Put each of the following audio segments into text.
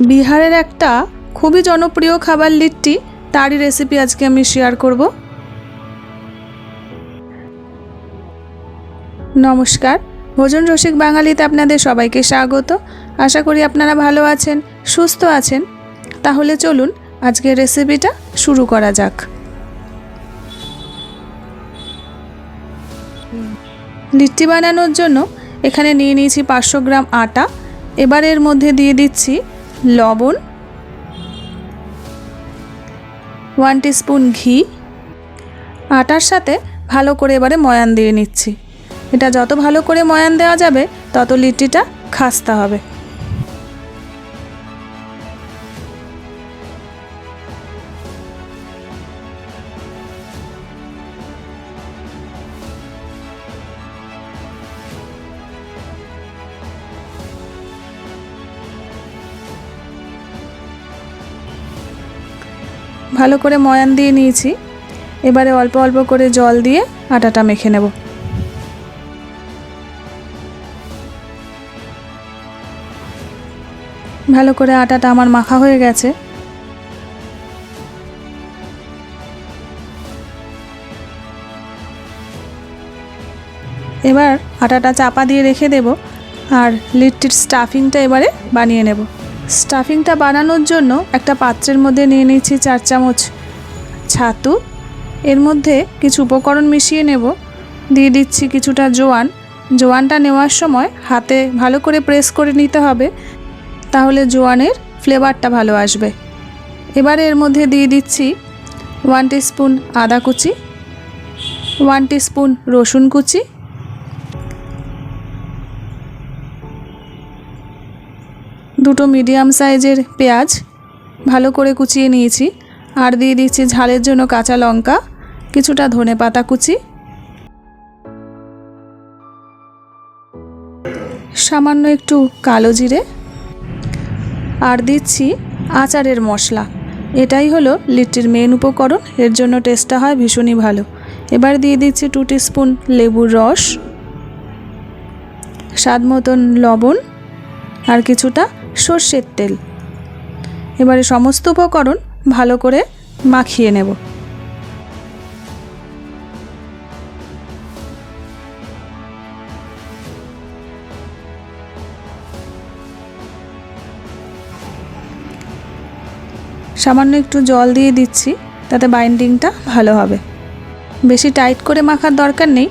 বিহারের একটা খুবই জনপ্রিয় খাবার লিট্টি, তারই রেসিপি আজকে আমি শেয়ার করব। নমস্কার, ভোজন রসিক বাঙালিতে আপনাদের সবাইকে স্বাগত। আশা করি আপনারা ভালো আছেন, সুস্থ আছেন। তাহলে চলুন আজকের রেসিপিটা শুরু করা যাক। লিট্টি বানানোর জন্য এখানে নিয়ে নিয়েছি 500 গ্রাম আটা। এবার এর মধ্যে দিয়ে দিচ্ছি লবণ, 1 টিস্পুন ঘি। আটার সাথে ভালো করে এবারে ময়ান দিয়ে নিচ্ছি। এটা যত ভালো করে ময়ান দেওয়া যাবে তত লিট্টিটা খাস্তা হবে। ভালো করে ময়ান দিয়ে নিয়েছি। এবারে অল্প অল্প করে জল দিয়ে আটাটা মেখে নেব। ভালো করে আটাটা আমার মাখা হয়ে গেছে। এবার আটাটা চাপা দিয়ে রেখে দেব আর লিট্টির স্টাফিংটা এবারে বানিয়ে নেব। স্টাফিংটা বানানোর জন্য একটা পাত্রের মধ্যে নিয়ে নিচ্ছি 4 চামচ ছাতু। এর মধ্যে কিছু উপকরণ মিশিয়ে নেব। দিয়ে দিচ্ছি কিছুটা জোয়ান। জোয়ানটা নেওয়ার সময় হাতে ভালো করে প্রেস করে নিতে হবে, তাহলে জোয়ানের ফ্লেভারটা ভালো আসবে। এবারে এর মধ্যে দিয়ে দিচ্ছি 1 টিস্পুন আদা কুচি, 1 টিস্পুন রসুন কুচি, দুটো মিডিয়াম সাইজের পেঁয়াজ ভালো করে কুচিয়ে নিয়েছি। আর দিয়ে দিচ্ছি ঝালের জন্য কাঁচা লঙ্কা, কিছুটা ধনেপাতা কুচি, সামান্য একটু কালো জিরে, আর দিচ্ছি আচারের মশলা। এটাই হলো লিট্টির মেন উপকরণ, এর জন্য টেস্টটা হয় ভীষণই ভালো। এবার দিয়ে দিচ্ছি 2 টিস্পুন লেবুর রস, স্বাদ মতন লবণ আর কিছুটা সর্ষের তেল। এবারে সমস্ত উপকরণ ভালো করে মাখিয়ে নেব। সামান্য একটু জল দিয়ে দিচ্ছি, তাতে বাইন্ডিংটা ভালো হবে। বেশি টাইট করে মাখার দরকার নেই,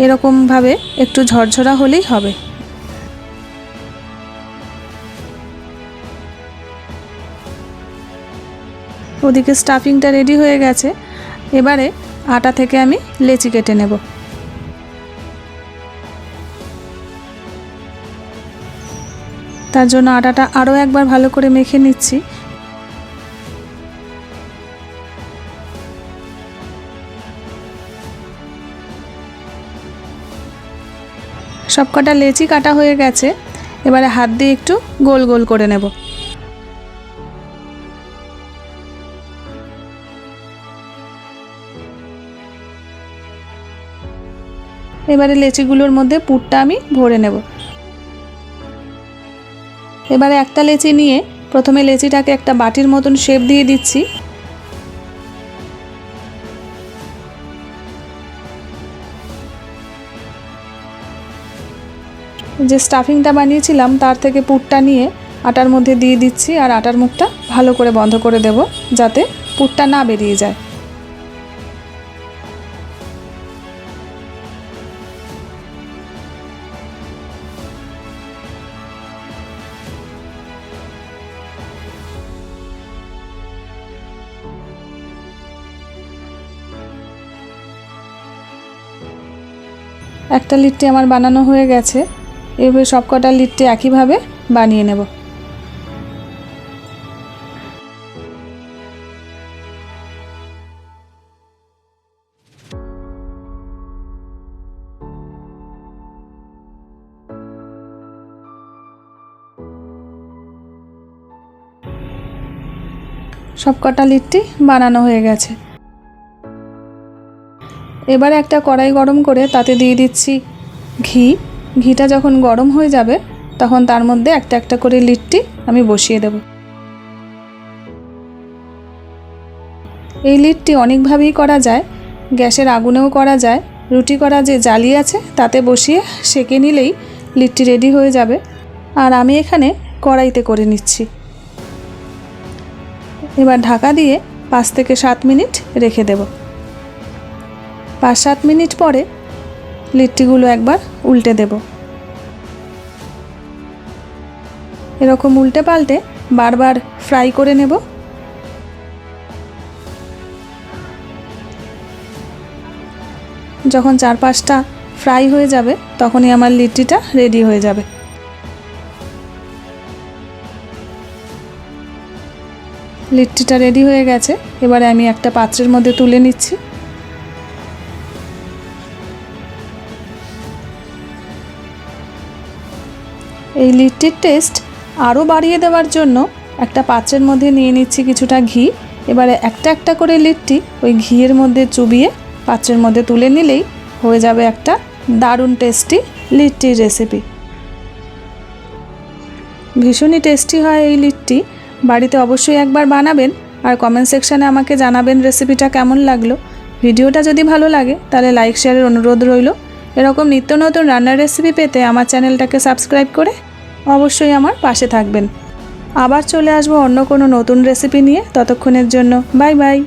এরকমভাবে একটু ঝরঝরা হলেই হবে। ওদিকে স্টাফিংটা রেডি হয়ে গেছে। এবারে আটা থেকে আমি লেচি কেটে নেব। তার জন্য আটাটা আরও একবার ভালো করে মেখে নিচ্ছি। সবকটা লেচি কাটা হয়ে গেছে। এবারে হাত দিয়ে একটু গোল গোল করে নেব। এবারে লেচিগুলোর মধ্যে পুরটা আমি ভরে নেব। এবারে একটা লেচি নিয়ে প্রথমে লেচিটাকে একটা বাটির মতন শেপ দিয়ে দিচ্ছি। যে স্টাফিংটা বানিয়েছিলাম তার থেকে পুরটা নিয়ে আটার মধ্যে দিয়ে দিচ্ছি, আর আটার মুখটা ভালো করে বন্ধ করে দেব যাতে পুরটা না বেরিয়ে যায়। একটা লিট্টি আমার বানানো হয়ে গেছে। এবার সবকটা লিট্টি একইভাবে বানিয়ে নেব। সবকটা লিট্টি বানানো হয়ে গেছে। এবারে একটা কড়াই গরম করে তাতে দিয়ে দিচ্ছি ঘি। ঘিটা যখন গরম হয়ে যাবে তখন তার মধ্যে একটা একটা করে লিট্টি আমি বসিয়ে দেব। এই লিট্টি অনেকভাবেই করা যায়। গ্যাসের আগুনেও করা যায়, রুটি করা যে জালি আছে তাতে বসিয়ে সেঁকে নিলেই লিট্টি রেডি হয়ে যাবে। আর আমি এখানে কড়াইতে করে নিচ্ছি। এবার ঢাকা দিয়ে 5 থেকে 7 মিনিট রেখে দেব। 5-7 মিনিট পরে লিট্টিগুলো একবার উল্টে দেব। এরকম উল্টে পাল্টে বারবার ফ্রাই করে নেব। যখন 4-5টা ফ্রাই হয়ে যাবে তখনই আমার লিট্টিটা রেডি হয়ে যাবে। লিট্টিটা রেডি হয়ে গেছে। এবারে আমি একটা পাত্রের মধ্যে তুলে নিচ্ছি। এই লিট্টির টেস্ট আরও বাড়িয়ে দেওয়ার জন্য একটা পাত্রের মধ্যে নিয়ে নিচ্ছি কিছুটা ঘি। এবারে একটা একটা করে লিট্টি ওই ঘিয়ের মধ্যে চুবিয়ে পাত্রের মধ্যে তুলে নিলেই হয়ে যাবে একটা দারুণ টেস্টি লিট্টির রেসিপি। ভীষণই টেস্টি হয় এই লিট্টি। বাড়িতে অবশ্যই একবার বানাবেন আর কমেন্ট সেকশানে আমাকে জানাবেন রেসিপিটা কেমন লাগলো। ভিডিওটা যদি ভালো লাগে তাহলে লাইক শেয়ারের অনুরোধ রইল। এরকম নিত্য নতুন রান্নার রেসিপি পেতে আমার চ্যানেলটাকে সাবস্ক্রাইব করে অবশ্যই আমার পাশে থাকবেন। আবার চলে আসবো অন্য কোনো নতুন রেসিপি নিয়ে। ততক্ষণের জন্য বাই বাই।